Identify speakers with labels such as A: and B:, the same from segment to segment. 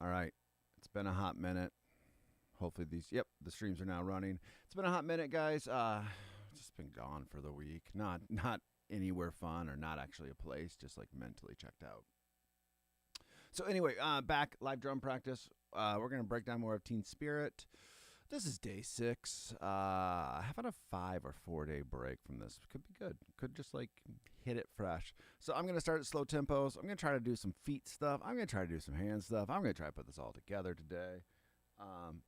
A: All right. It's been a hot minute. Hopefully the streams are now running. It's been a hot minute, guys. Just been gone for the week. Not anywhere fun or not actually a place, just like mentally checked out. So anyway, back live drum practice. We're gonna break down more of Teen Spirit. This is day 6. Having a 5 or 4 day break from this could be good. Could just like hit it fresh. So I'm gonna start at slow tempos. I'm gonna try to do some feet stuff. I'm gonna try to do some hand stuff. I'm gonna try to put this all together today.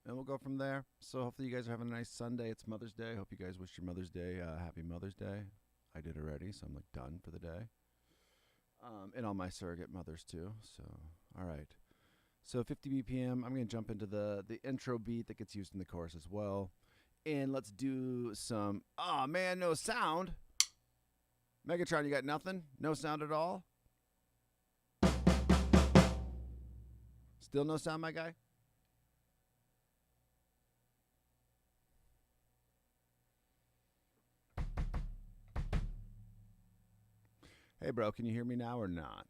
A: And we'll go from there. So hopefully you guys are having a nice Sunday. It's Mother's Day. Hope you guys wish your Mother's Day happy Mother's Day. I did already, so I'm like done for the day. And all my surrogate mothers too. So all right. So 50 BPM. I'm gonna jump into the intro beat that gets used in the chorus as well. And let's do some. Oh man, no sound. Megatron, you got nothing? No sound at all? Still no sound, my guy? Hey, bro, can you hear me now or not?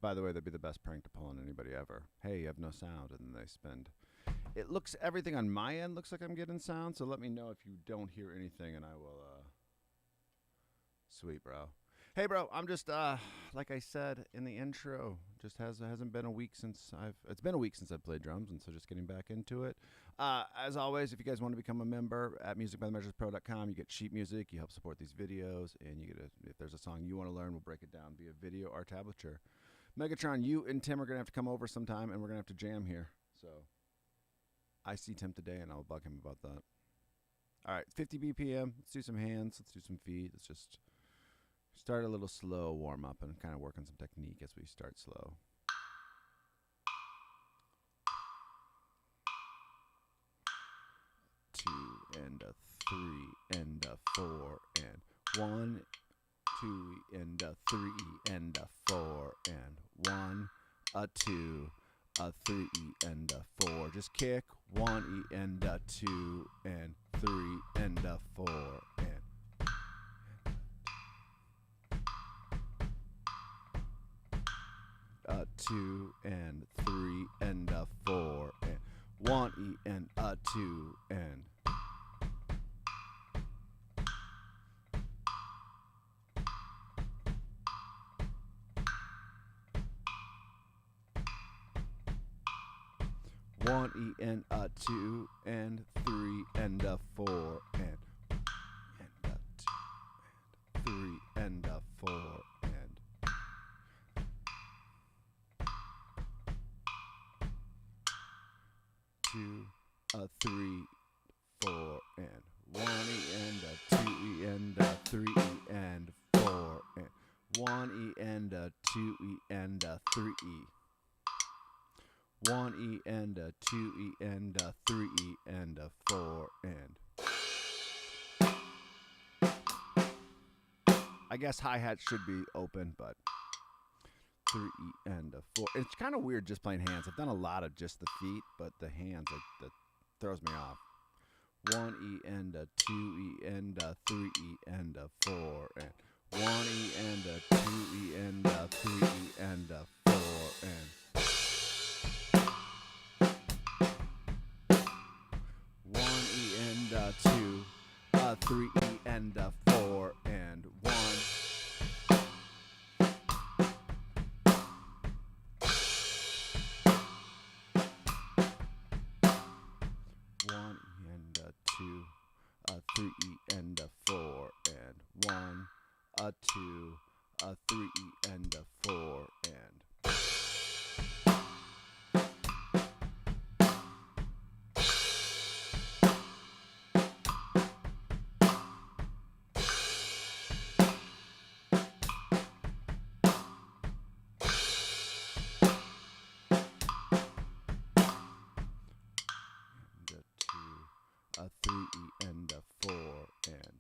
A: By the way, that'd be the best prank to pull on anybody ever. Hey, you have no sound, and then they spend. It looks, everything on my end looks like I'm getting sound, so let me know if you don't hear anything, and I will, Sweet, bro. Hey, bro, I'm just, like I said in the intro, just hasn't been a week since it's been a week since I've played drums, and so just getting back into it. As always, if you guys want to become a member at musicbythemeasurespro.com, you get sheet music, you help support these videos, and you get if there's a song you want to learn, we'll break it down via video or tablature. Megatron, you and Tim are going to have to come over sometime, and we're going to have to jam here. So I see Tim today, and I'll bug him about that. All right, 50 BPM. Let's do some hands. Let's do some feet. Let's just start a little slow warm-up and kind of work on some technique as we start slow. 2 and a 3 and a 4 and 1, 2 and a 3 and a 4 and 1, a 2, a 3 and a 4. Just kick 1 and a 2 and 3 and a 4 and a 2 and 3 and a 4 and 1 and a 2 and 1 and a 2 and 3 and a 4 and a 2 and 3 and a 4 and 2, a 3, 4 and 1 and a 2 and a 3 and 4 and 1 and a 2 and a 3. 1 and a 2 and a 3 and a 4 and I guess hi-hat should be open, but 3 and a 4. It's kind of weird just playing hands. I've done a lot of just the feet, but the hands that throws me off. 1 and a 2 and a 3 and a 4 and 1 and a 2 and a 3 and a 4 and 1 and a 2, a 3 and a 4 and 1. 1 and a 2, a 3 and a 4 and 1, a 2, a 3 and a 4 and a 3 and a 4 and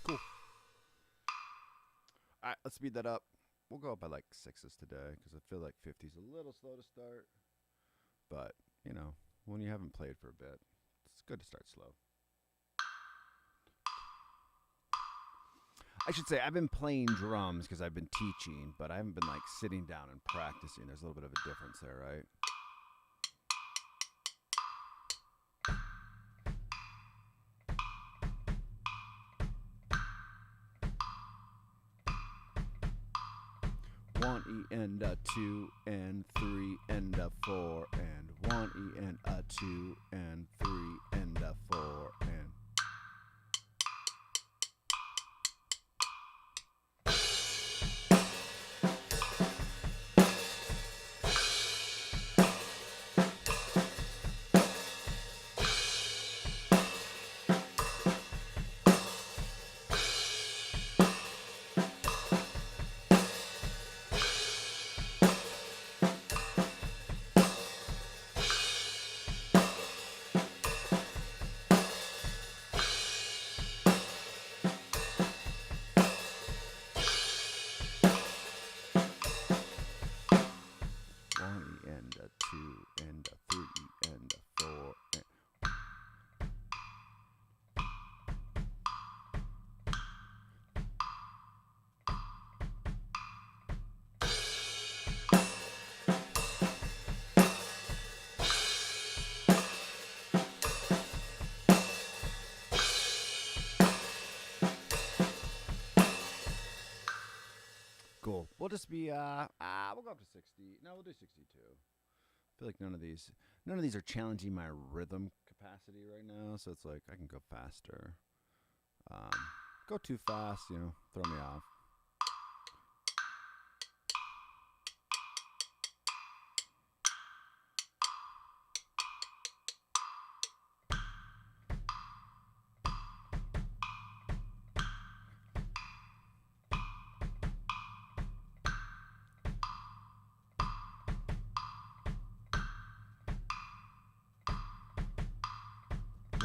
A: cool. All right, let's speed that up. we'll go up by like sixes today because I feel like 50's a little slow to start. But, you know, when you haven't played for a bit, it's good to start slow. I should say I've been playing drums because I've been teaching, but I haven't been like sitting down and practicing. There's a little bit of a difference there, right? One E and a 2 and 3 and a 4 and 1 E and a 2 and 3 and a 4 and 1 E and a 2 and a 3 and a 4 and cool. We'll just be we'll go up to 60. No, we'll do 62. I feel like none of these are challenging my rhythm capacity right now, so it's like I can go faster. Go too fast, you know, throw me off.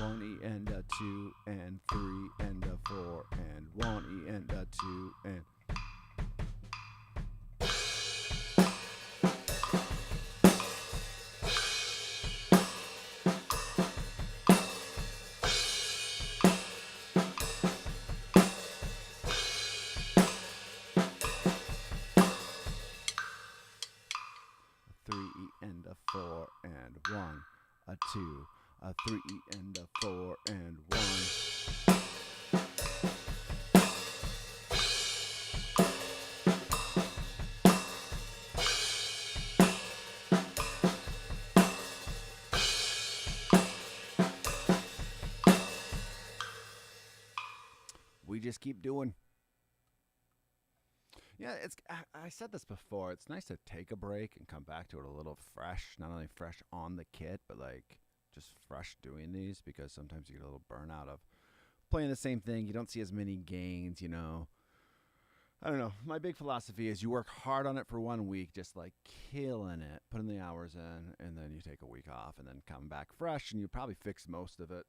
A: One E and a 2 and 3 and a 4 and 1 E and a 2 and a 3 E and a 4 and 1, a 2, a 3 E and a 4 and 1. We just keep doing. Yeah, I said this before. It's nice to take a break and come back to it a little fresh. Not only fresh on the kit, but like just fresh doing these, because sometimes you get a little burnout of playing the same thing. You don't see as many gains, you know. I don't know. My big philosophy is you work hard on it for 1 week, just like killing it, putting the hours in, and then you take a week off and then come back fresh, and you probably fix most of it.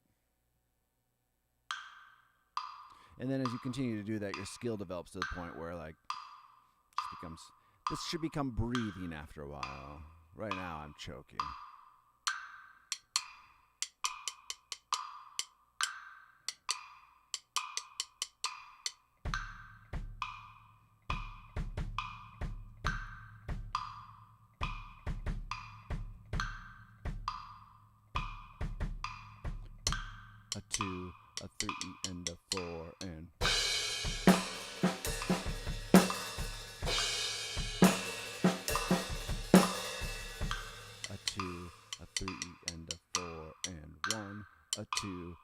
A: And then as you continue to do that, your skill develops to the point where like this should become breathing after a while. Right now I'm choking. A 2, a 3 and a 4 and a 2, a 3 and a 4 and 1, a 2.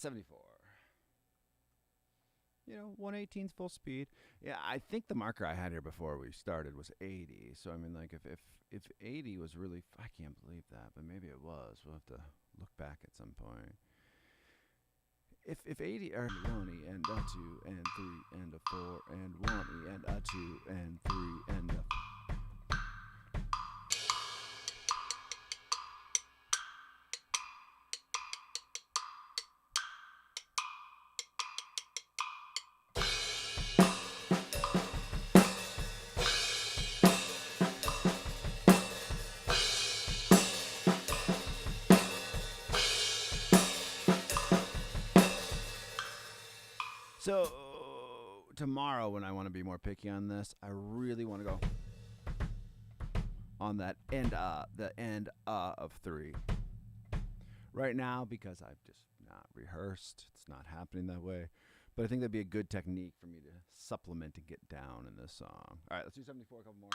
A: 74. 118's full speed. Yeah, I think the marker I had here before we started was 80. So I mean, like if 80 was really, I can't believe that, but maybe it was. We'll have to look back at some point. If 80 are 1 and a 2 and 3 and a 4 and 1 and a 2 and 3 and a So tomorrow, when I want to be more picky on this, I really want to go on that the end of 3. Right now, because I've just not rehearsed, it's not happening that way. But I think that'd be a good technique for me to supplement and get down in this song. All right, let's do 74, a couple more.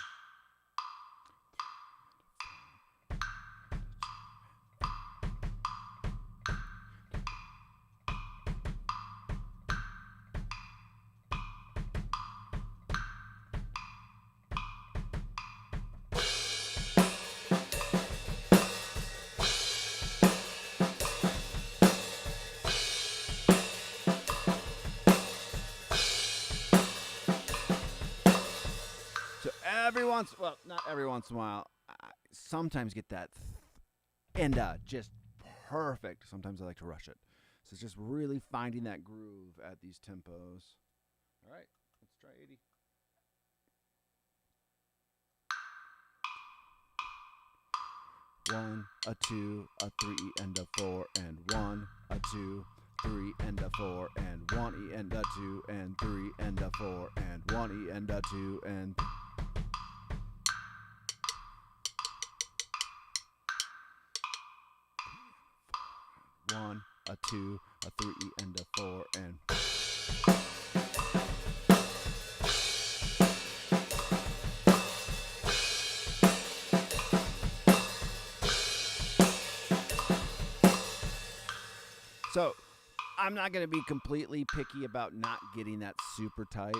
A: Not every once in a while, I sometimes get that end just perfect. Sometimes I like to rush it. So it's just really finding that groove at these tempos. All right, let's try 80. One, a 2, a 3, and a 4, and 1, a 2, 3, and a 4, and 1 E and a 2, and 3, and a 4, and 1 E and a 2, and 1, a 2, a 3, and a 4, and so I'm not going to be completely picky about not getting that super tight.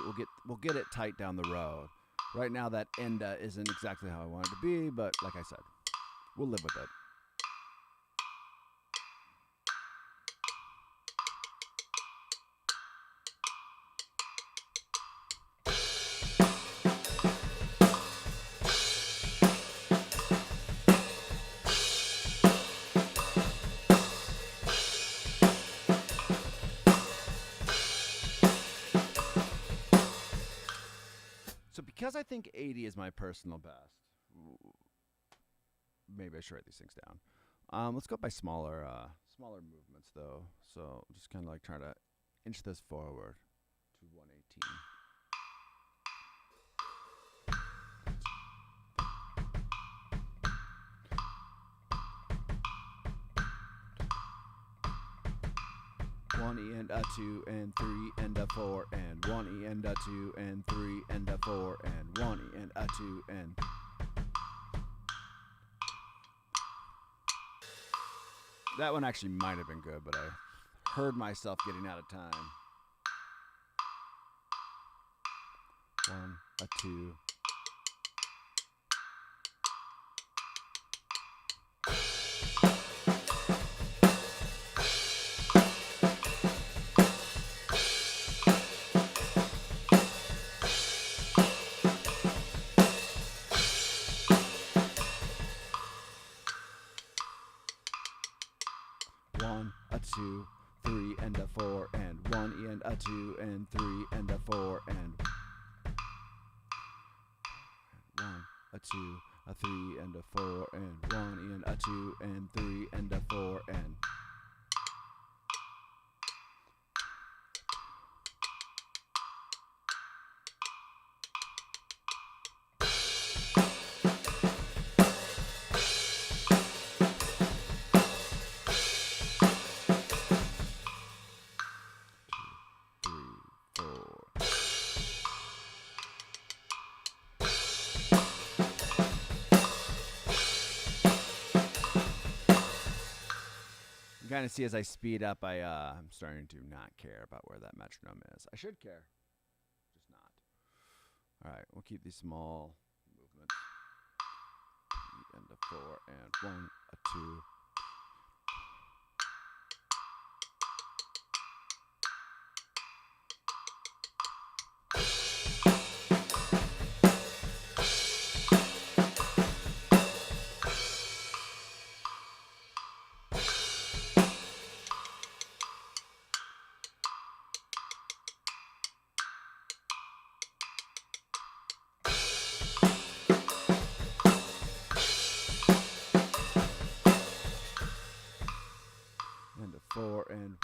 A: We'll get it tight down the road. Right now that end isn't exactly how I want it to be, but like I said, we'll live with it. Because I think 80 is my personal best, maybe I should write these things down. Let's go by smaller movements, though. So just kind of like try to inch this forward to 118. One E and a 2 and 3 and a 4 and 1 E and a 2 and 3 and a 4 and 1 E and a 2 and that one actually might have been good, but I heard myself getting out of time. 1, a 2. A 2, 3 and a 4 and 1 E and a 2 and 3 and a 4 and 1, a 2, a 3 and a 4 and 1 E and a 2 and 3 and a 4 and kind of see as I speed up, I'm starting to not care about where that metronome is. I should care, just not. All right, we'll keep these small movements. And a 4 and 1, a 2. And a 4 and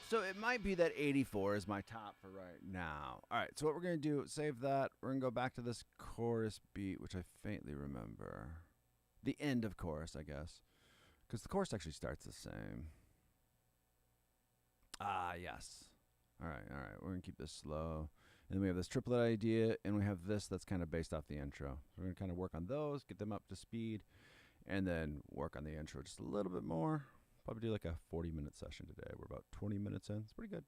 A: so it might be that 84 is my top for right now. All right, so what we're going to do, save that. We're going to go back to this chorus beat, which I faintly remember. The end of chorus, I guess, because the chorus actually starts the same. Ah, yes. All right. We're going to keep this slow. And then we have this triplet idea, and we have this that's kind of based off the intro. So we're going to kind of work on those, get them up to speed, and then work on the intro just a little bit more. Probably do like a 40-minute session today. We're about 20 minutes in. It's pretty good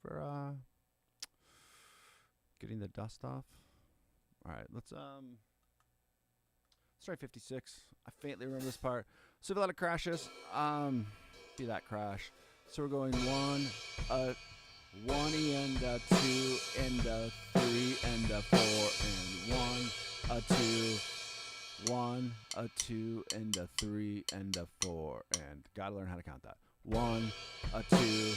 A: for getting the dust off. All right, let's try 56. I faintly remember this part. So if a lot of crashes, be that crash. So we're going 1 E and a 2 and a 3 and a 4 and 1 a 2. 1 a 2 and a 3 and a 4 and gotta learn how to count that. 1 a 2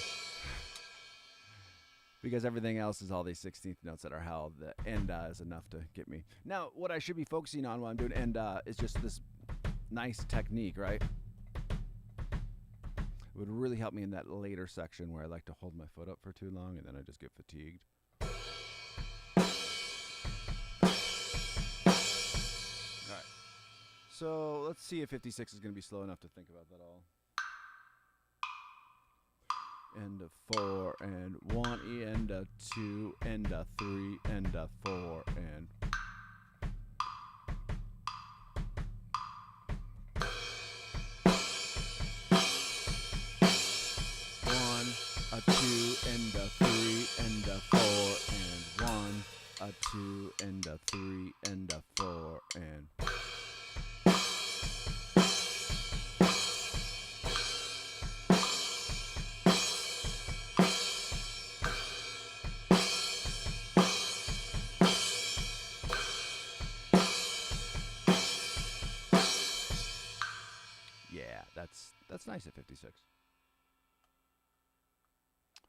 A: because everything else is all these 16th notes that are held. The end is enough to get me. Now, what I should be focusing on while I'm doing end is just this nice technique, right? It would really help me in that later section where I like to hold my foot up for too long and then I just get fatigued. So let's see if 56 is going to be slow enough to think about that all. And a 4 and 1 E and a 2 and a 3 and a 4 and 1 a 2 and a 3 and a 4 and 1 a 2 and a 3 and a 4 and that's nice at 56.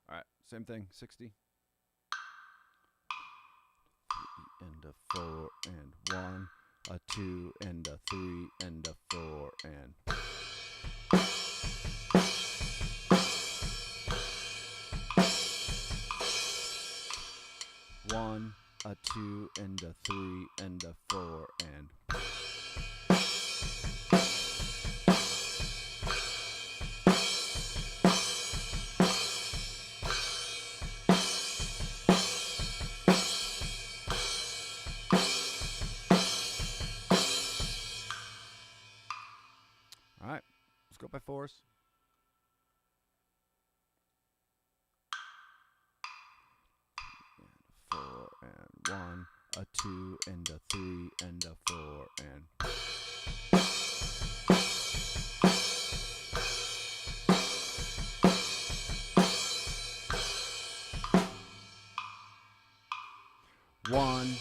A: All right, same thing, 60. And a 4 and 1, a 2 and a 3 and a 4 and 1, a 2 and a 3 and a 4 and go by 4s. And 4 and 1, a 2 and a 3 and a 4 and 1.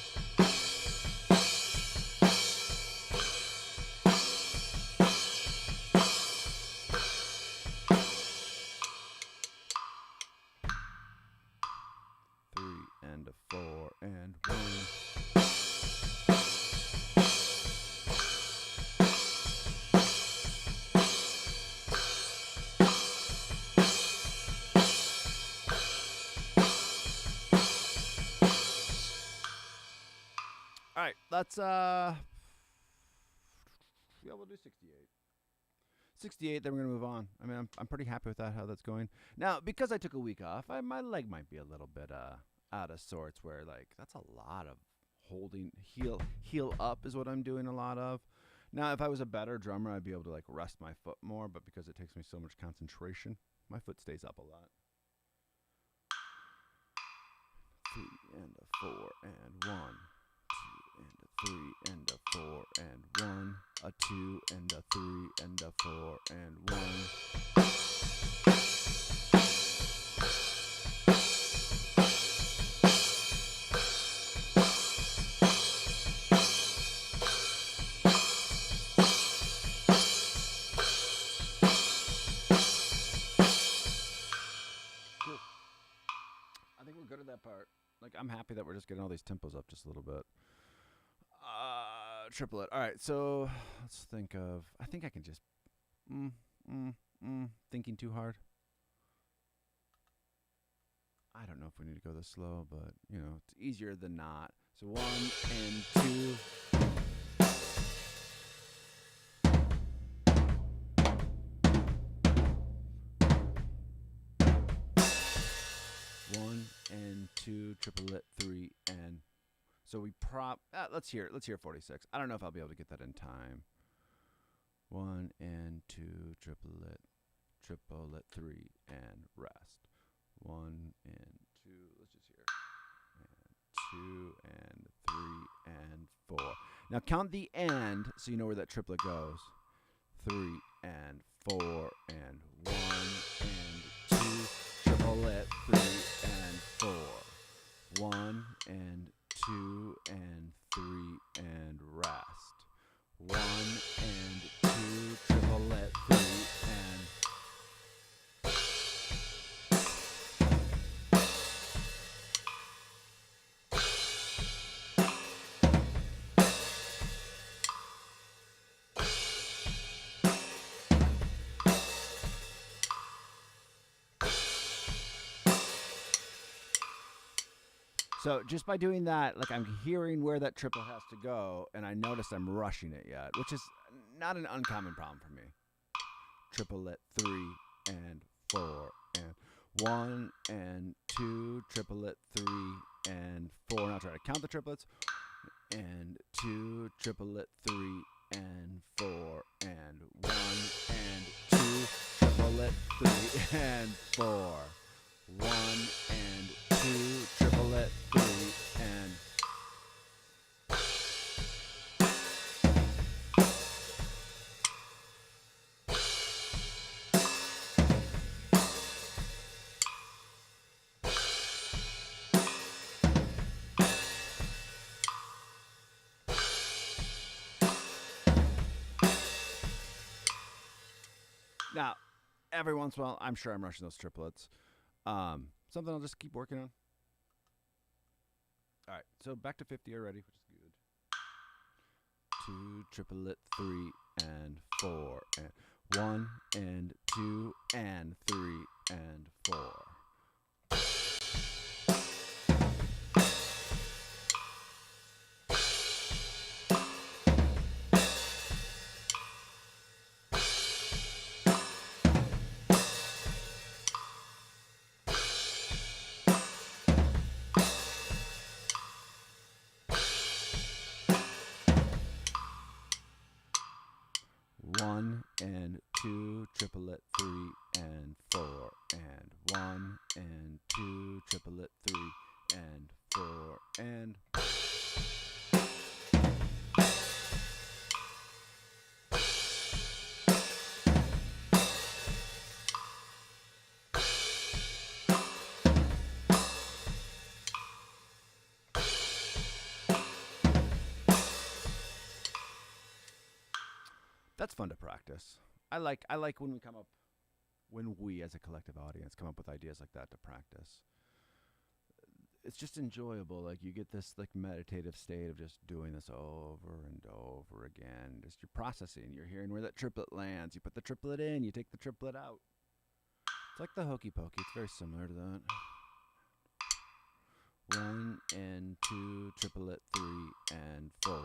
A: 4 and 1. All right, let's yeah, we'll do 68. 68, then we're going to move on. I mean, I'm pretty happy with that, how that's going. Now, because I took a week off, my leg might be a little bit out of sorts where, like, that's a lot of holding. Heel up is what I'm doing a lot of. Now, if I was a better drummer, I'd be able to like rest my foot more, but because it takes me so much concentration, my foot stays up a lot. 3 and a 4 and 1, 2 and a 3 and a 4 and 1, a 2 and a 3 and a 4 and 1. Cool. I think we're good at that part. Like, I'm happy that we're just getting all these tempos up just a little bit. Triplet. All right, so let's think of. I think I can just. Thinking too hard. I don't know if we need to go this slow, but you know, it's easier than not. So 1 and 2. One and 2, triplet 3 and. So we let's hear 46. I don't know if I'll be able to get that in time. 1 and 2, triplet 3 and rest. 1 and 2, let's just hear. And 2 and 3 and 4. Now count the and so you know where that triplet goes. 3 and 4 and 1 and 2, triplet 3 and 4. 1 and 2 and 3 and rest. 1 and 2, triplet 3 and. So just by doing that, like I'm hearing where that triplet has to go, and I notice I'm rushing it yet, which is not an uncommon problem for me. Triplet 3 and 4 and 1 and 2, triplet 3 and 4. Now try to count the triplets. And 2, triplet 3 and 4 and 1 and 2, triplet 3 and 4. 1 and 2, triplet 3 and. Now, every once in a while, I'm sure I'm rushing those triplets. Something I'll just keep working on. All right, so back to 50 already, which is good. 2, triplet 3 and 4 and 1 and 2 and 3 and 4. One and 2, triplet 3 and 4 and 1 and 2, triplet 3 and 4 and. That's fun to practice. I like when we as a collective audience come up with ideas like that to practice. It's just enjoyable. Like you get this like meditative state of just doing this over and over again. Just you're processing. You're hearing where that triplet lands. You put the triplet in. You take the triplet out. It's like the hokey pokey. It's very similar to that. 1 and 2, triplet 3 and 4.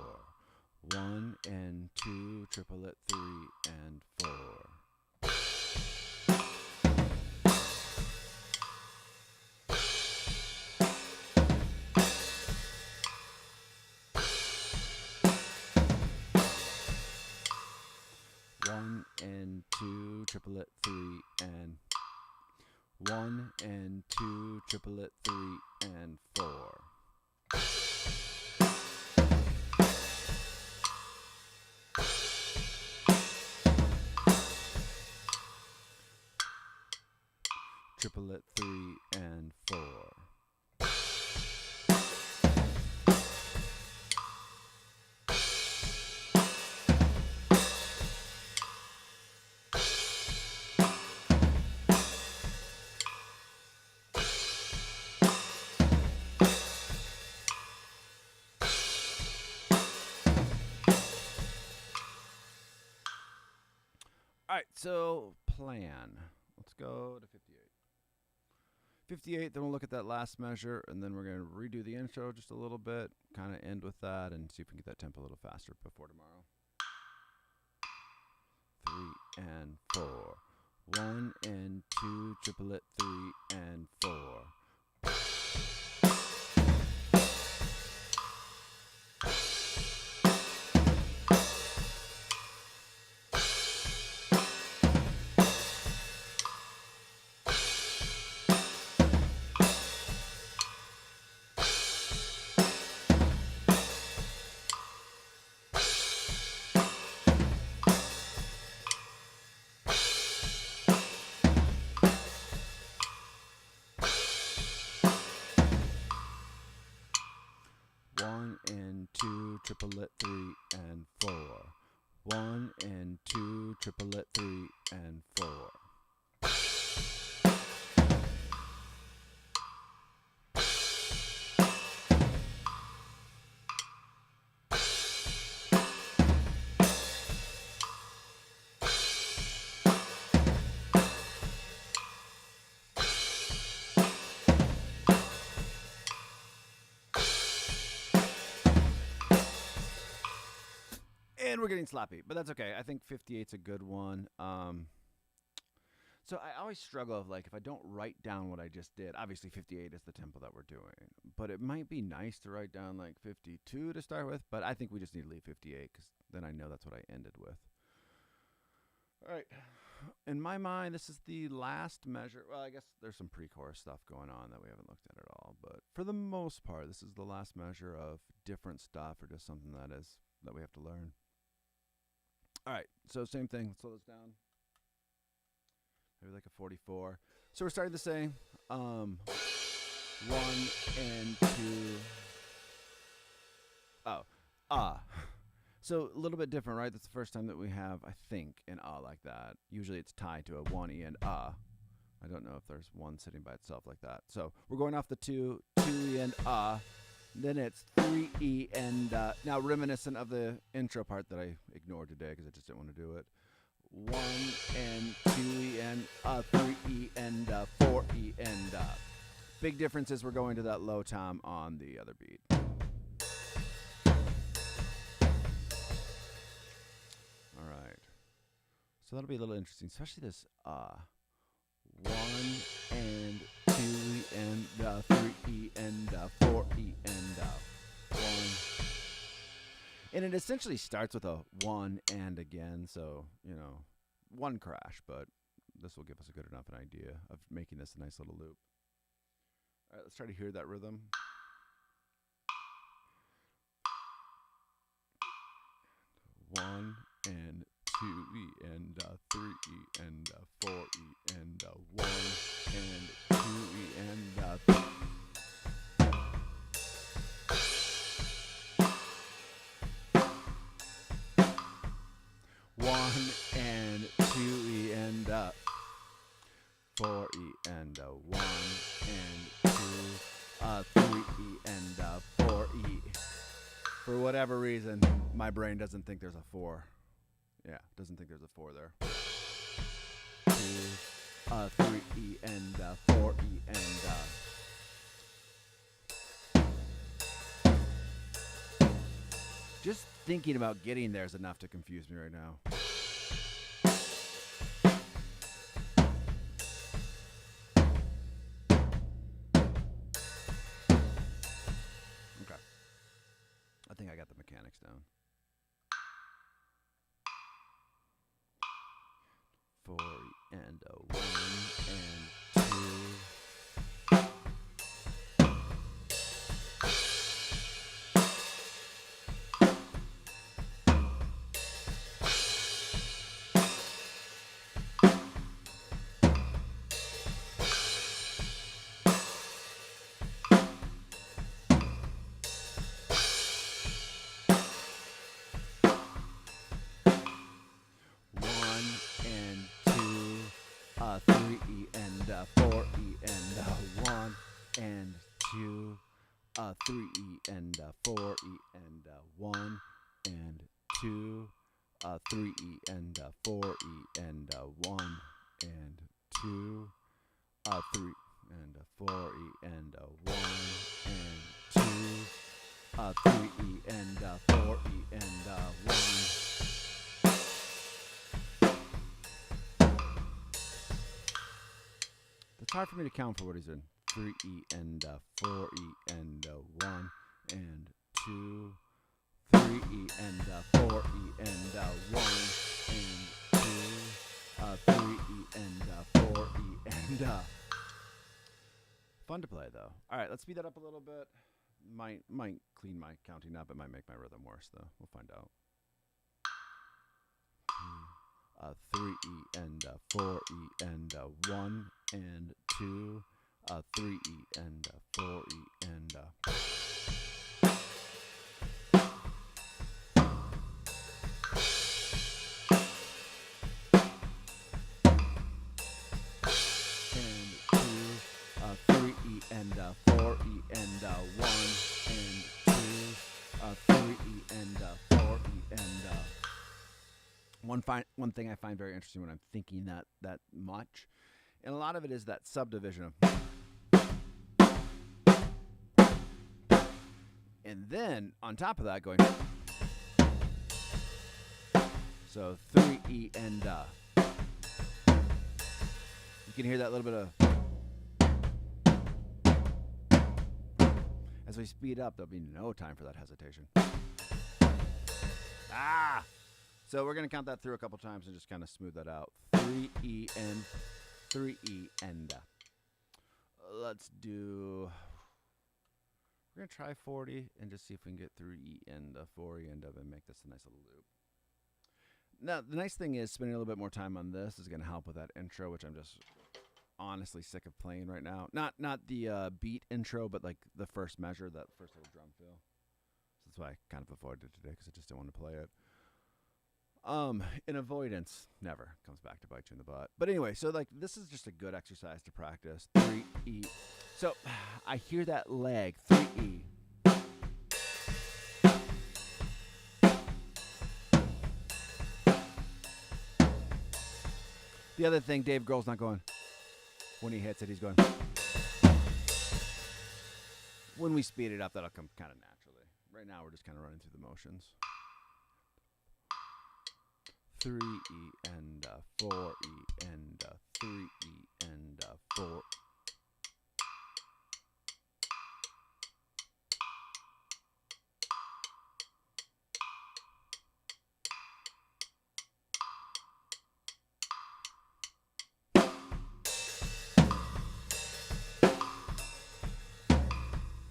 A: 1 and 2, triplet 3 and 4. 1 and 2, triplet 3 and 4. Triplet 3 and 4. All right, so plan. Let's go to 58. 58, then we'll look at that last measure, and then we're going to redo the intro just a little bit, kind of end with that, and see if we can get that tempo a little faster before tomorrow. 3 and 4. 1 and 2, triplet 3 and 4. 1 and 2, triplet 3 and 4. 1 and 2, triplet 3 and 4. And we're getting sloppy, but that's okay. I think 58's a good one. So I always struggle of like if I don't write down what I just did. Obviously, 58 is the tempo that we're doing, but it might be nice to write down like 52 to start with. But I think we just need to leave 58 because then I know that's what I ended with. All right. In my mind, this is the last measure. Well, I guess there's some pre-chorus stuff going on that we haven't looked at all, but for the most part, this is the last measure of different stuff or just something that we have to learn. All right, so same thing. Let's slow this down. Maybe like a 44. So we're starting the same. 1 and 2. So a little bit different, right? That's the first time that we have, I think, an like that. Usually it's tied to a 1E and I don't know if there's one sitting by itself like that. So we're going off the 2E and Then it's 3E and now reminiscent of the intro part that I ignored today because I just didn't want to do it. 1 and 2E and 3E and 4E and big difference is we're going to that low tom on the other beat. All right. So that'll be a little interesting, especially this 1 and 2E and 3E and 4E and 1. And it essentially starts with a 1 and again, so, you know, one crash, but this will give us a good enough an idea of making this a nice little loop. All right, let's try to hear that rhythm. One and 2E and 3E and 4E and 1 and 2E and 1 and 2E and 4E and 1 and 3E and 4E. For whatever reason, my brain doesn't think there's a 4. Yeah, doesn't think there's a 4 there. 2, 3E and 4E and just thinking about getting there is enough to confuse me right now. Okay. I think I got the mechanics down. 4 and 1 and 2 and 4 E and 1 and 2, 3 E and 4 E and 1 and 2, 3 and 4 E and 1 and 2, 3 E and 4 E and 1. It's hard for me to count for what he's in. 3 E and 4 E and 1 and 2, 3 E and 4 E and 1 and 2, 3 E and 4 E and fun to play though. All right, let's speed that up a little bit. Might clean my counting up. It might make my rhythm worse though. We'll find out. 3 E and 4 E and 1 and 2, 3 E and 4 E and and 4 E and 1 and 2, 3 E and 4 E and one thing I find very interesting when I'm thinking that much, and a lot of it is that subdivision of, and then on top of that going, so 3 E and you can hear that little bit of. As we speed up, there'll be no time for that hesitation. So we're going to count that through a couple times and just kind of smooth that out. 3 E and 3 E and let's do, we're going to try 40 and just see if we can get 3 E and 4 E and make this a nice little loop. Now, the nice thing is spending a little bit more time on this is going to help with that intro, which I'm just honestly sick of playing right now. Not the beat intro, but like the first measure, that first little drum fill. So that's why I kind of avoided it today, because I just didn't want to play it. In avoidance never comes back to bite you in the butt. But anyway, so like this is just a good exercise to practice. 3 E. So I hear that leg. 3 E. The other thing, Dave Grohl's not going. When he hits it, he's going. When we speed it up, that'll come kind of naturally. Right now, we're just kind of running through the motions. 3 E and 4 E and 3 E and 4.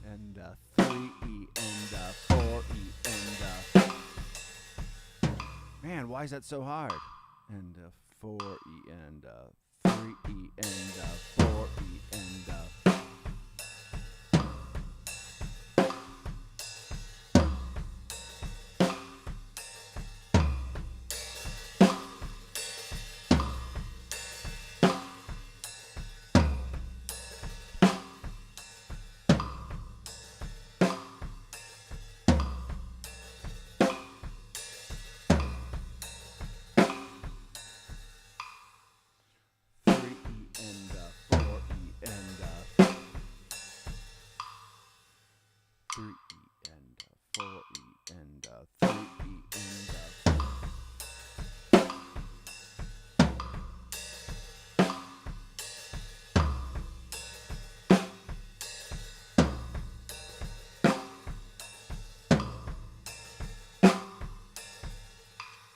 A: And 3 E and 4 E and man, why is that so hard? And 4 E and 3 E and 4 E and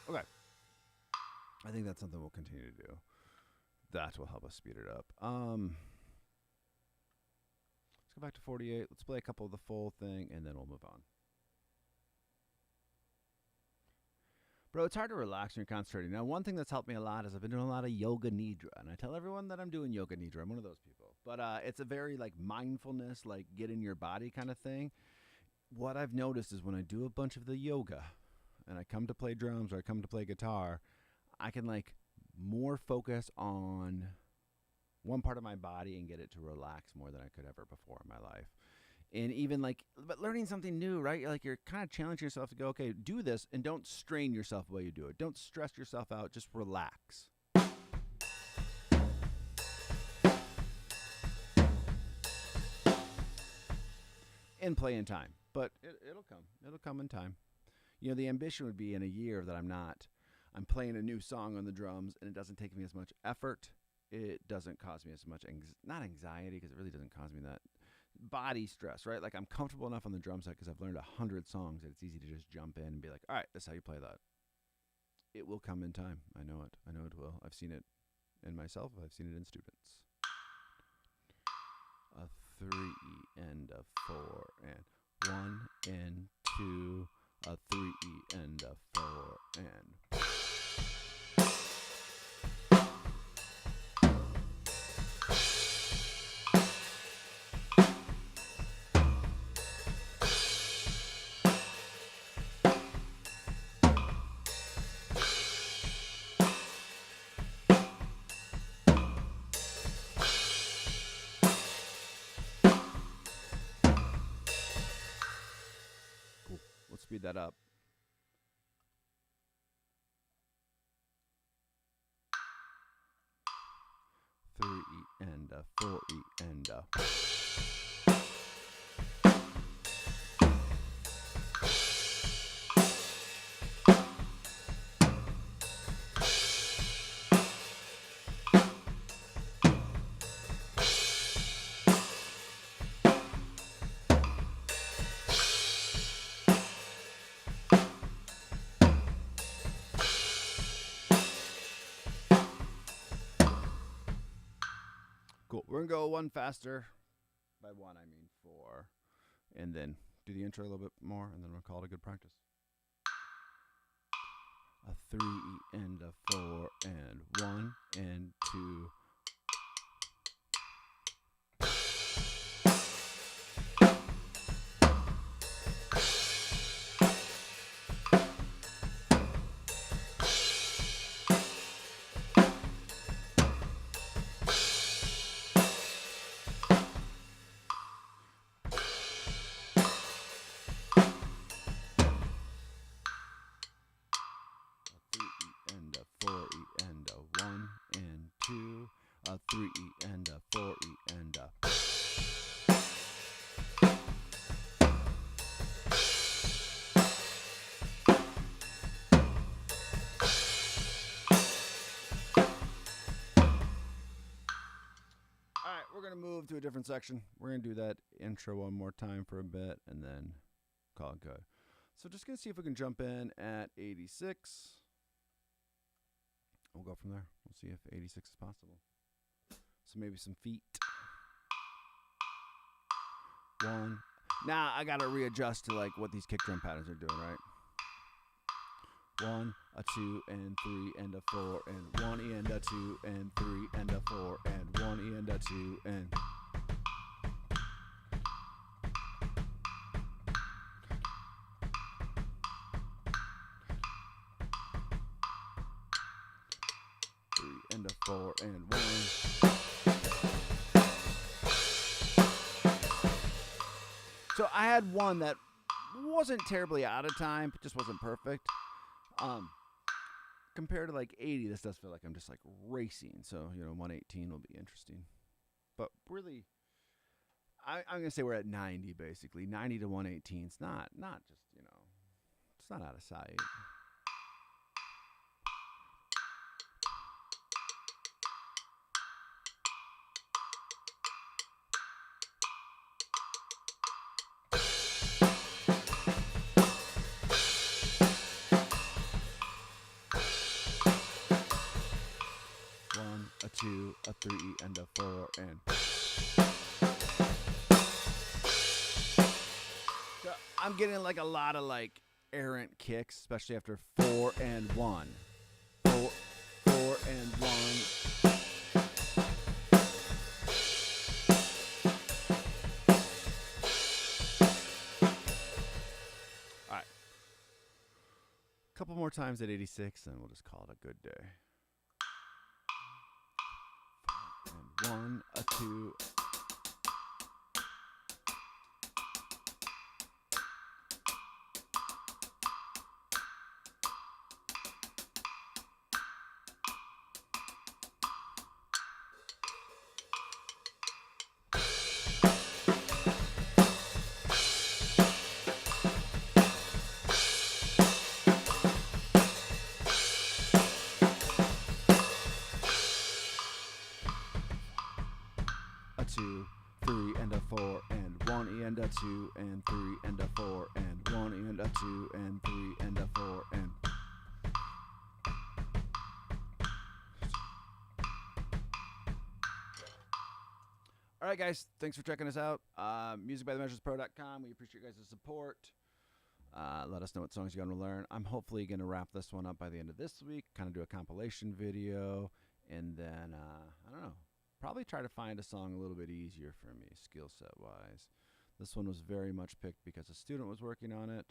A: okay. I think that's something we'll continue to do. That will help us speed it up. Let's go back to 48. Let's play a couple of the full thing, and then we'll move on. Bro, it's hard to relax when you're concentrating. Now, one thing that's helped me a lot is I've been doing a lot of yoga nidra, and I tell everyone that I'm doing yoga nidra. I'm one of those people. But it's a very, like, mindfulness, like, get in your body kind of thing. What I've noticed is when I do a bunch of the yoga, and I come to play drums or I come to play guitar, I can, like, more focus on one part of my body and get it to relax more than I could ever before in my life. And even but learning something new, right? You're kind of challenging yourself to go, okay, do this and don't strain yourself while you do it. Don't stress yourself out. Just relax. And play in time. But it'll come. It'll come in time. The ambition would be in a year that I'm playing a new song on the drums and it doesn't take me as much effort. It doesn't cause me as much, not anxiety, because it really doesn't cause me that body stress, right? I'm comfortable enough on the drum set because I've learned 100 songs that it's easy to just jump in and be like, all right, that's how you play that. It will come in time. I know it. I know it will. I've seen it in myself. I've seen it in students. A 3 and a 4 and 1 and 2, a 3 and a 4 and... Let's speed that up. Three and a 4 and a. Cool. We're going to go one faster. By one, I mean 4. And then do the intro a little bit more, and then we'll call it a good practice. A 3 and a 4 and 1 and 2. A 3 and a 4 and a. All right, we're going to move to a different section. We're going to do that intro one more time for a bit and then call it good. So just going to see if we can jump in at 86. We'll go from there. We'll see if 86 is possible. So maybe some feet. 1. Now I got to readjust to what these kick drum patterns are doing, right? 1, a 2 and 3 and a 4 and 1 and a 2 and 3 and a 4 and 1 and a 2 and... and a 4 and 1. So I had one that wasn't terribly out of time, but just wasn't perfect. Compared to 80, this does feel like I'm just racing. So 118 will be interesting. But really, I'm gonna say we're at 90 basically. 90 to 118. It's not just it's not out of sight. A 2, a 3, and a 4, and... So I'm getting a lot of errant kicks, especially after 4 and 1. 4 and 1. All right. A couple more times at 86, and we'll just call it a good day. 1, a 2. a 2 and 3 and a 4 and. All right, guys. Thanks for checking us out. Musicbythemeasurespro.com. We appreciate you guys' support. Let us know what songs you're going to learn. I'm hopefully going to wrap this one up by the end of this week, kind of do a compilation video, and then, I don't know, probably try to find a song a little bit easier for me, skill set wise. This one was very much picked because a student was working on it.